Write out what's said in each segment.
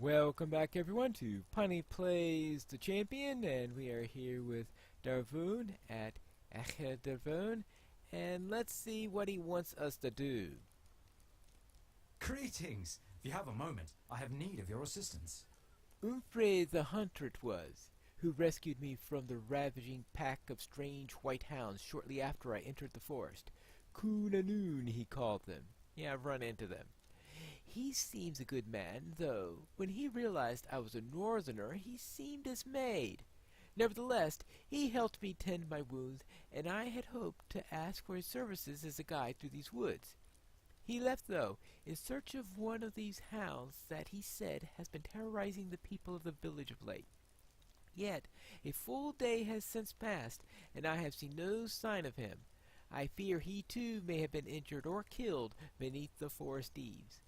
Welcome back everyone to Punny Plays the Champion, and we are here with Darvoon at Darvoon, and let's see what he wants us to do. Greetings! If you have a moment, I have need of your assistance. Umfre the hunter 'twas, who rescued me from the ravaging pack of strange white hounds shortly after I entered the forest. Coonanoon he called them. Yeah, I've run into them. He seems a good man, though when he realized I was a northerner he seemed dismayed. Nevertheless, he helped me tend my wounds, and I had hoped to ask for his services as a guide through these woods. He left, though, in search of one of these hounds that he said has been terrorizing the people of the village of late. Yet a full day has since passed, and I have seen no sign of him. I fear he too may have been injured or killed beneath the forest eaves.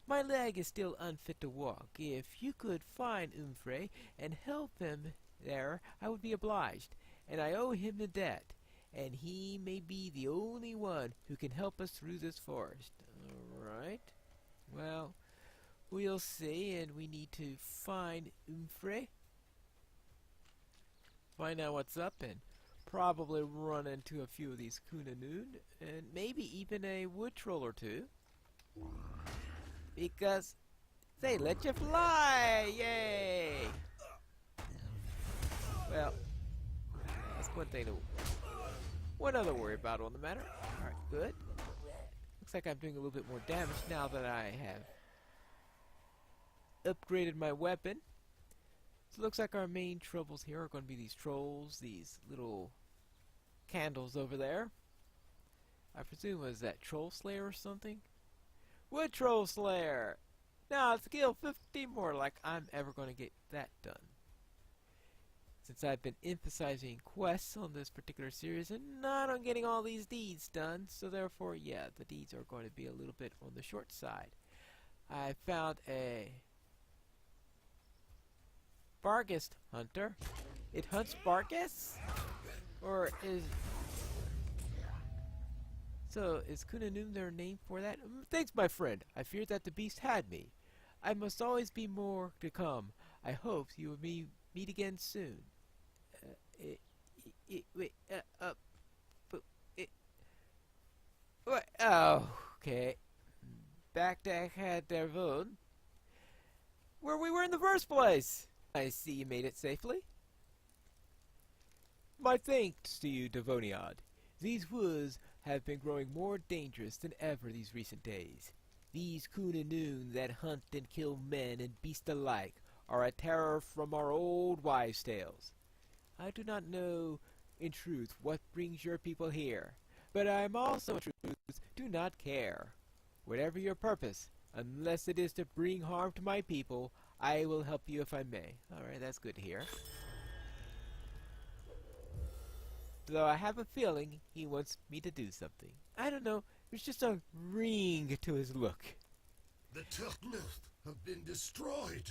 My leg is still unfit to walk. If you could find Umfre and help him there, I would be obliged, and I owe him a debt, and he may be the only one who can help us through this forest. All right. Well, we'll see, and we need to find Umfre, find out what's up, and probably run into a few of these Coonanoon, and maybe even a wood troll or two. Because they let you fly! Yay! Well, that's one other worry about on the matter. Alright, good. Looks like I'm doing a little bit more damage now that I have upgraded my weapon. So it looks like our main troubles here are going to be these trolls, these little candles over there. I presume was that Troll Slayer or something? Wood Troll Slayer! Now it's skill 50 more, like I'm ever going to get that done. Since I've been emphasizing quests on this particular series and not on getting all these deeds done, so therefore, yeah, the deeds are going to be a little bit on the short side. I found a Barghest hunter. It hunts Barghests? Or is... So, is Coonanoon their name for that? Thanks, my friend. I feared that the beast had me. I must always be more to come. I hope you will meet again soon. Oh, okay. Back to Darvoon, where we were in the first place. I see you made it safely. My thanks to you, Devoniad. These woods have been growing more dangerous than ever these recent days. These Coonanoon that hunt and kill men and beasts alike are a terror from our old wives' tales. I do not know, in truth, what brings your people here, but I am also, in truth, do not care. Whatever your purpose, unless it is to bring harm to my people, I will help you if I may. Alright, that's good to hear. Though I have a feeling he wants me to do something. I don't know, there's just a ring to his look. The Turknilf have been destroyed.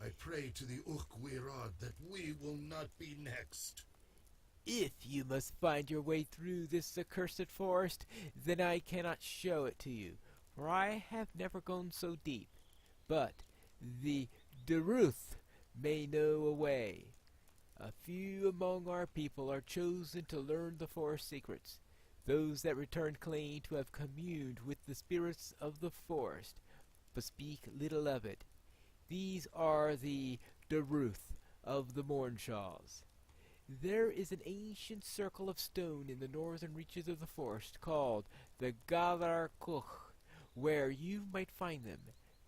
I pray to the Urkwirad that we will not be next. If you must find your way through this accursed forest, then I cannot show it to you, for I have never gone so deep. But the Deruth may know a way. A few among our people are chosen to learn the forest secrets. Those that return claim to have communed with the spirits of the forest, but speak little of it. These are the Deruth of the Mornshaws. There is an ancient circle of stone in the northern reaches of the forest called the Galar Kuch, where you might find them.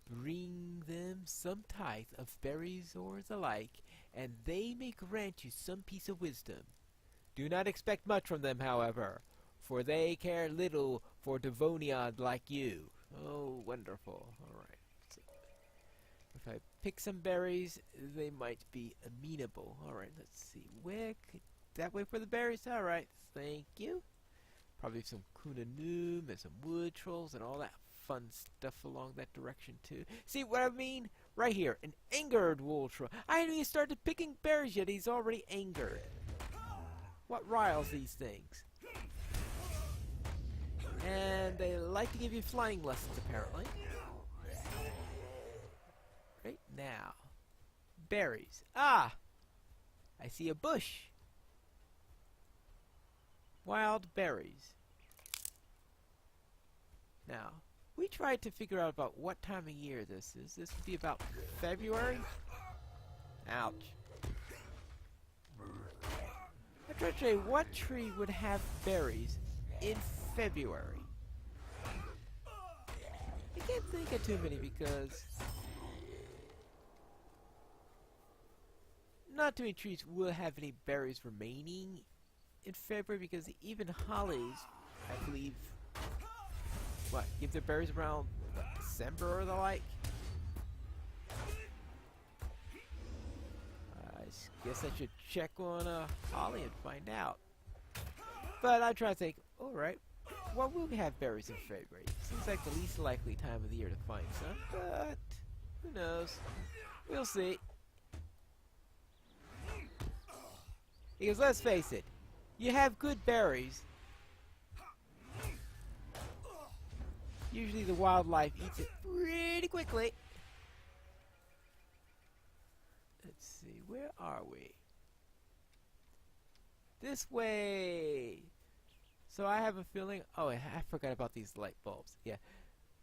Bring them some tithe of berries or the like, and they may grant you some piece of wisdom. Do not expect much from them, however, for they care little for Devoniad like you. Oh, wonderful. Alright. So, if I pick some berries, they might be amenable. Alright, let's see. That way for the berries? Alright, thank you. Probably some Coonanoon and some wood trolls and all that fun stuff along that direction too. See what I mean? Right here, an angered wool troll. I haven't even started picking berries yet, he's already angered. What riles these things? And they like to give you flying lessons, apparently. Right, Now, berries. Ah! I see a bush. Wild berries. Now, we tried to figure out about what time of year this is. This would be about February? Ouch. I tried to say, what tree would have berries in February? I can't think of too many because not too many trees will have any berries remaining in February because even hollies, I believe, give their berries around December or the like. I guess I should check on holly and find out. But I try to think, alright, what will we have berries in February? Seems like the least likely time of the year to find some, but who knows? We'll see. Because let's face it, you have good berries, usually the wildlife eats it pretty quickly. Let's see, where are we? This way! So I have a feeling, oh, I forgot about these light bulbs. Yeah,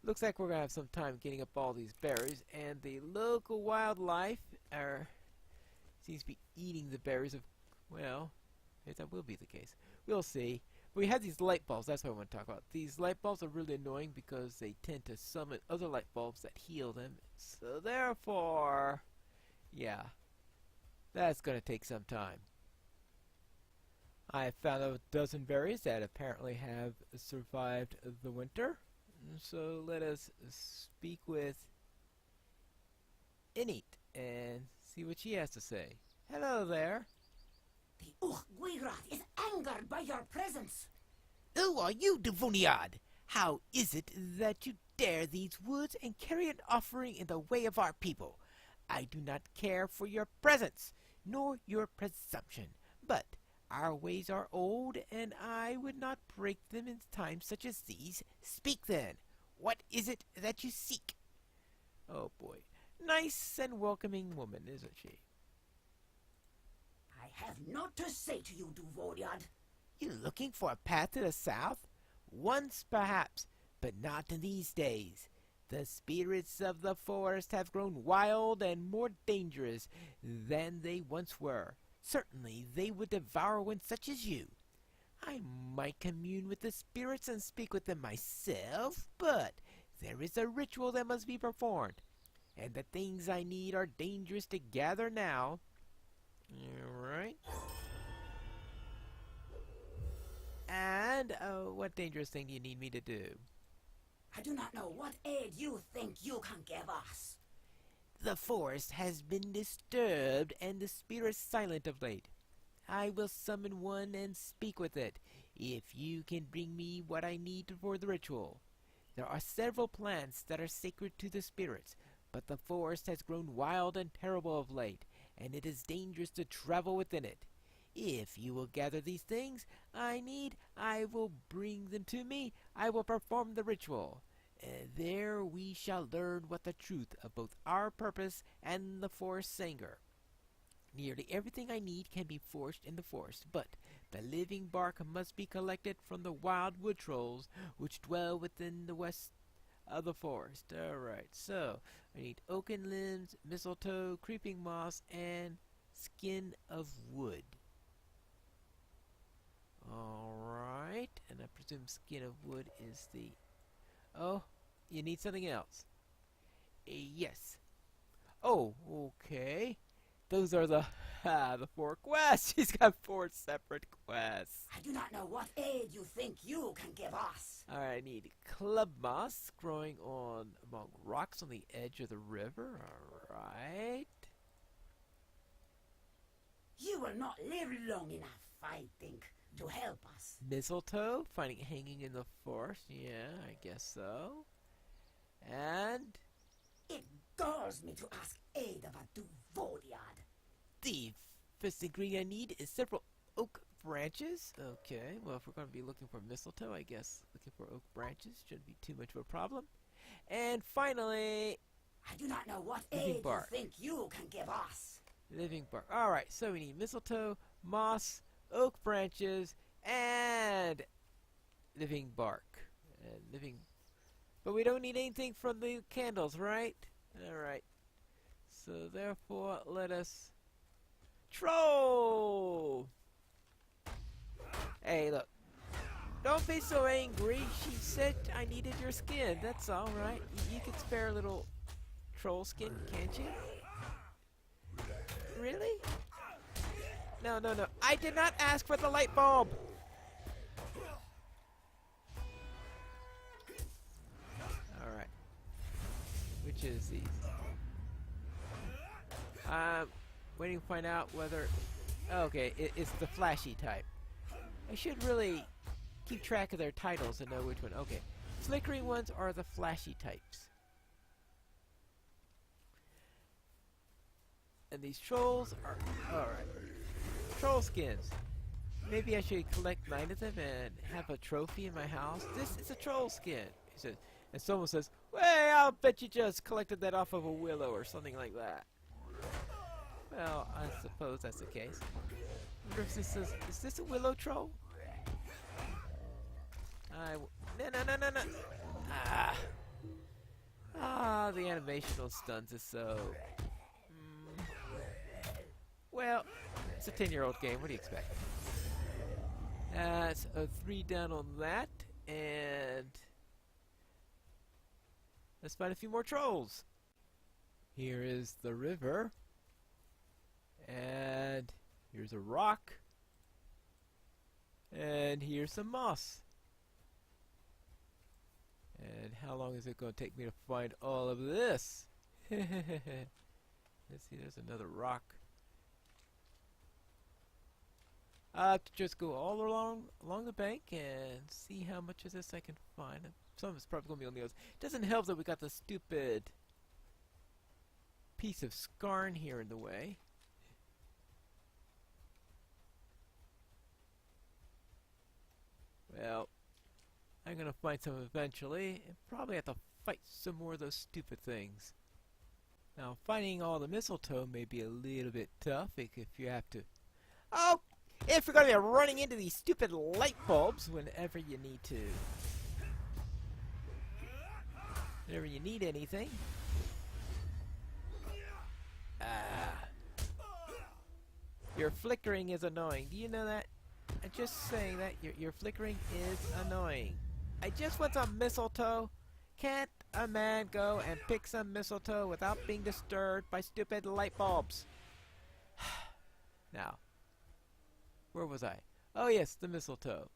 looks like we're gonna have some time getting up all these berries, and the local wildlife seems to be eating the berries of, well, that will be the case. We'll see. We have these light bulbs, that's what I want to talk about. These light bulbs are really annoying because they tend to summon other light bulbs that heal them. So therefore, yeah, that's going to take some time. I found a dozen berries that apparently have survived the winter. So let us speak with Init and see what she has to say. Hello there. The Uruk-Wirad is angered by your presence. Who are you, Devoniad? How is it that you dare these woods and carry an offering in the way of our people? I do not care for your presence, nor your presumption, but our ways are old, and I would not break them in times such as these. Speak then. What is it that you seek? Oh boy. Nice and welcoming woman, isn't she? I have naught to say to you, Duvoriad. You looking for a path to the south? Once perhaps, but not in these days. The spirits of the forest have grown wild and more dangerous than they once were. Certainly they would devour one such as you. I might commune with the spirits and speak with them myself, but there is a ritual that must be performed, and the things I need are dangerous to gather now. Alright. And, what dangerous thing do you need me to do? I do not know what aid you think you can give us. The forest has been disturbed and the spirits silent of late. I will summon one and speak with it, if you can bring me what I need for the ritual. There are several plants that are sacred to the spirits, but the forest has grown wild and terrible of late, and it is dangerous to travel within it. If you will gather these things I need, I will bring them to me. I will perform the ritual. There we shall learn what the truth of both our purpose and the forest's anger. Nearly everything I need can be forged in the forest, but the living bark must be collected from the wild wood trolls which dwell within the west of the forest. Alright, so I need oaken limbs, mistletoe, creeping moss, and skin of wood. Alright, and I presume skin of wood is the... Oh, you need something else. Yes. Oh, okay. Those are the 4 quests. She's got 4 separate quests. I do not know what aid you think you can give us. Alright, I need club moss growing on among rocks on the edge of the river. Alright. You will not live long enough, I think, to help us. Mistletoe, finding it hanging in the forest. Yeah, I guess so. And It galls me to ask aid of a Duvoriad. the first ingredient I need is several oak branches. Okay, well, if we're going to be looking for mistletoe, I guess looking for oak branches shouldn't be too much of a problem. And finally, I do not know what Living aid you bark. think you can give us. Living bark. Alright, so we need mistletoe, moss, oak branches, and living bark. And living... But we don't need anything from the candles, right? Alright. So therefore, let us... Troll! Hey, look. Don't be so angry. She said I needed your skin. That's all right. You can spare a little troll skin, can't you? Really? No, no, no. I did not ask for the light bulb. All right. Which is these? Waiting to find out whether... Okay, it's the flashy type. I should really keep track of their titles and know which one. Okay. Flickering ones are the flashy types. And these trolls are... Alright. Troll skins. Maybe I should collect 9 of them and have a trophy in my house. This is a troll skin. He says, and someone says, "Hey, I'll bet you just collected that off of a willow," or something like that. Well, I suppose that's the case. I wonder if this is this a willow troll? No. The animational stuns us so. Well, it's a 10-year-old game. What do you expect? That's a 3 down on that, and let's find a few more trolls. Here is the river, and here's a rock, and here's some moss. And how long is it going to take me to find all of this? Let's see, there's another rock. I have to just go all along the bank and see how much of this I can find. Some of it's probably going to be on the others. It doesn't help that we got the stupid piece of scarn here in the way. Well, I'm going to find some eventually, and probably have to fight some more of those stupid things. Now, finding all the mistletoe may be a little bit tough if you have to... Oh! If you're going to be running into these stupid light bulbs whenever you need to. Whenever you need anything. Your flickering is annoying. Do you know that? I'm just saying that your flickering is annoying. I just want some mistletoe. Can't a man go and pick some mistletoe without being disturbed by stupid light bulbs? Now, where was I? Oh yes, the mistletoe.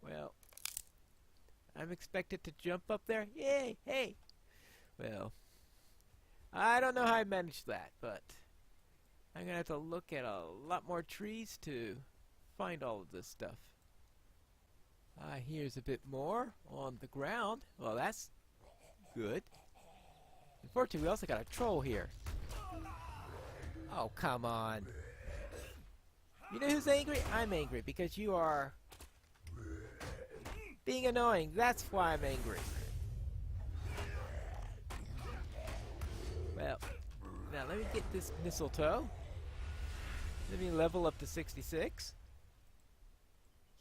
Well, I'm expected to jump up there. Yay! Hey! Well, I don't know how I managed that, but I'm gonna have to look at a lot more trees to find all of this stuff. Here's a bit more on the ground. Well, that's good. Unfortunately, we also got a troll here. Oh, come on. You know who's angry? I'm angry because you are being annoying. That's why I'm angry. Well, now let me get this mistletoe. Let me level up to 66.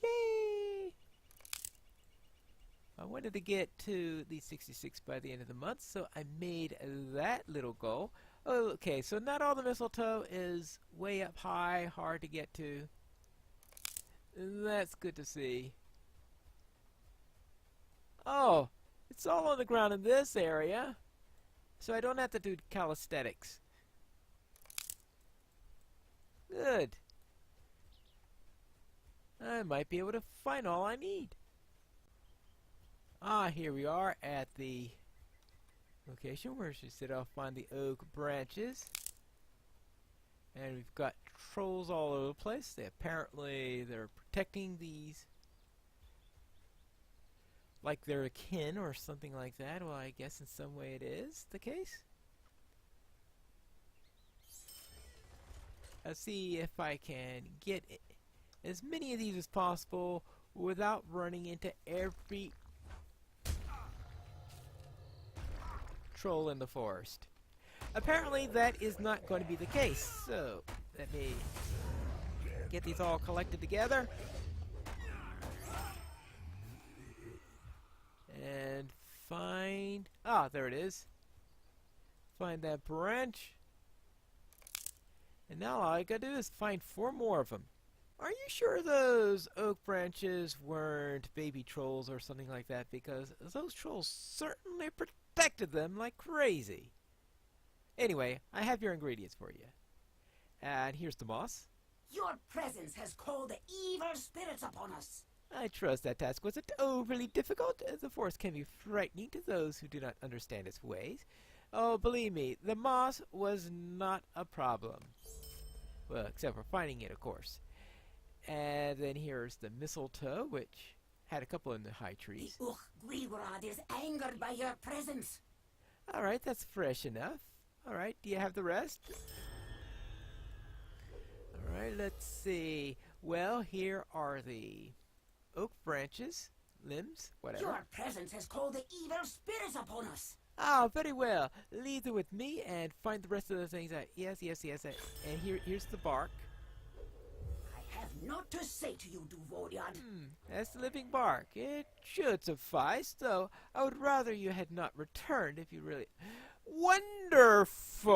Yay! I wanted to get to the 66 by the end of the month, so I made that little goal. Okay, so not all the mistletoe is way up high, hard to get to. That's good to see. Oh, it's all on the ground in this area, so I don't have to do calisthenics. Good. I might be able to find all I need. Here we are at the location where she said I'll find the oak branches. And we've got trolls all over the place. They're protecting these like they're a kin or something like that. Well, I guess in some way it is the case. Let's see if I can get as many of these as possible without running into every troll in the forest. Apparently that is not going to be the case, so let me get these all collected together. And find... Ah, there it is. Find that branch. And now all I gotta do is find 4 more of them. Are you sure those oak branches weren't baby trolls or something like that? Because those trolls certainly protected them like crazy. Anyway, I have your ingredients for you. And here's the moss. Your presence has called the evil spirits upon us. I trust that task wasn't overly difficult. The forest can be frightening to those who do not understand its ways. Oh, believe me, the moss was not a problem. Well, except for finding it, of course. And then here's the mistletoe, which had a couple in the high trees. The Urk-Gwirad is angered by your presence. Alright, that's fresh enough. Alright, do you have the rest? Alright, let's see. Well, here are the oak branches, limbs, whatever. Your presence has called the evil spirits upon us. Ah, very well. Leave them with me and find the rest of the things. Yes. And here's the bark. I have naught to say to you, Duvoriad. That's the living bark. It should suffice, though I would rather you had not returned if you really... Wonderful!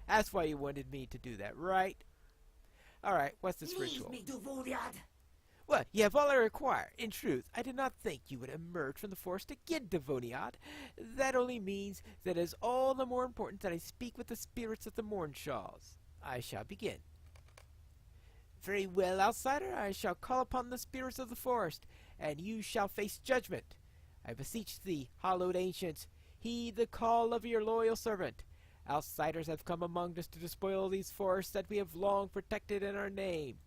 That's why you wanted me to do that, right? Alright, what's this ritual? Leave me, Duvoriad. Well, you have all I require. In truth, I did not think you would emerge from the forest again, Devoniad. That only means that it is all the more important that I speak with the spirits of the Mornshawls. I shall begin. Very well, outsider, I shall call upon the spirits of the forest, and you shall face judgment. I beseech thee, hallowed ancients, heed the call of your loyal servant. Outsiders have come among us to despoil these forests that we have long protected in our name.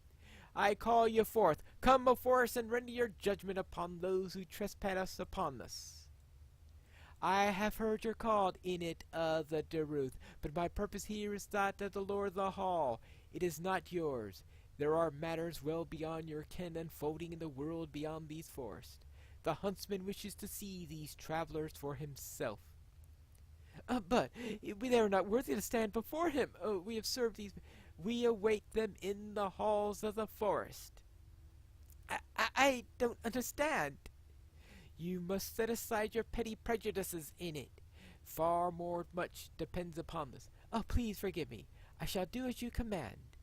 I call you forth. Come before us and render your judgment upon those who trespass upon us. I have heard your call in it of the Deruth, but my purpose here is that of the Lord of the Hall. It is not yours. There are matters well beyond your ken unfolding in the world beyond these forests. The huntsman wishes to see these travelers for himself. But they are not worthy to stand before him. Oh, we have served these... We await them in the halls of the forest. I don't understand. You must set aside your petty prejudices in it. Far more much depends upon this. Oh, please forgive me. I shall do as you command.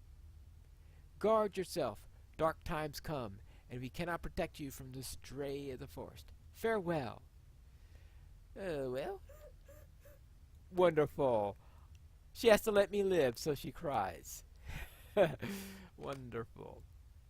Guard yourself. Dark times come, and we cannot protect you from the stray of the forest. Farewell. Oh, well. Wonderful. She has to let me live, so she cries. Wonderful.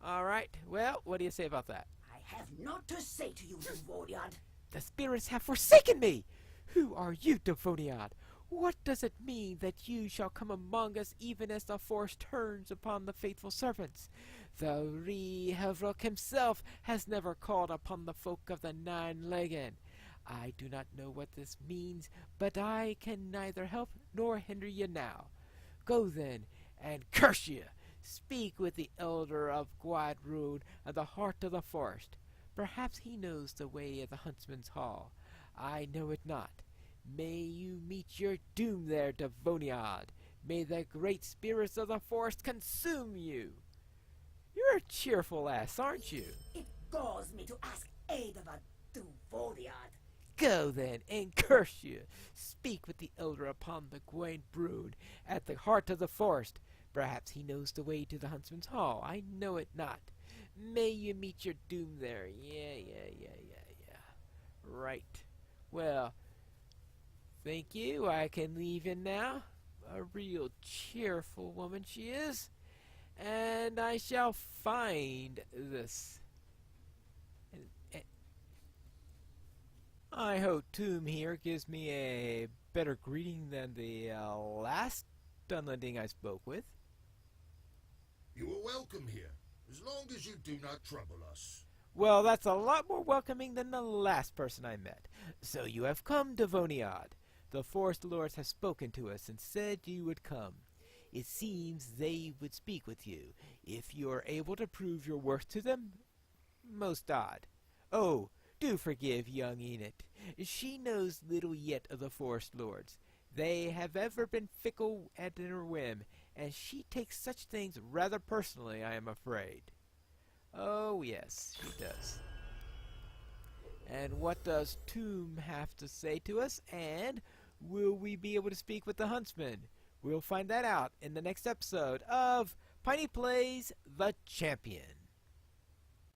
All right. Well, what do you say about that? I have naught to say to you, Duvoriad. The spirits have forsaken me. Who are you, Devoniad? What does it mean that you shall come among us even as the forest turns upon the faithful servants? The Ree-Havrok himself has never called upon the folk of the Nine-Legged. I do not know what this means, but I can neither help nor hinder you now. Go then, and curse you! Speak with the elder of Gwadrune of the heart of the forest. Perhaps he knows the way of the huntsman's hall. I know it not. May you meet your doom there, Devoniad. May the great spirits of the forest consume you. You're a cheerful ass, aren't you? It galls me to ask aid of a Duvoriad. Go then, and curse you. Speak with the elder upon the Gwain Brood at the heart of the forest. Perhaps he knows the way to the huntsman's hall. I know it not. May you meet your doom there. Yeah. Right. Well, thank you. I can leave you now. A real cheerful woman she is. And I shall find this. I hope Tomb here gives me a better greeting than the last Dunlending I spoke with. You are welcome here, as long as you do not trouble us. Well, that's a lot more welcoming than the last person I met. So you have come, Devoniad. The forest lords have spoken to us and said you would come. It seems they would speak with you, if you are able to prove your worth to them. Most odd. Oh, Do forgive young Enid. She knows little yet of the Forest Lords. They have ever been fickle at her whim, and she takes such things rather personally, I am afraid. Oh, yes, she does. And what does Tomb have to say to us? And will we be able to speak with the huntsman? We'll find that out in the next episode of Piney Plays the Champion.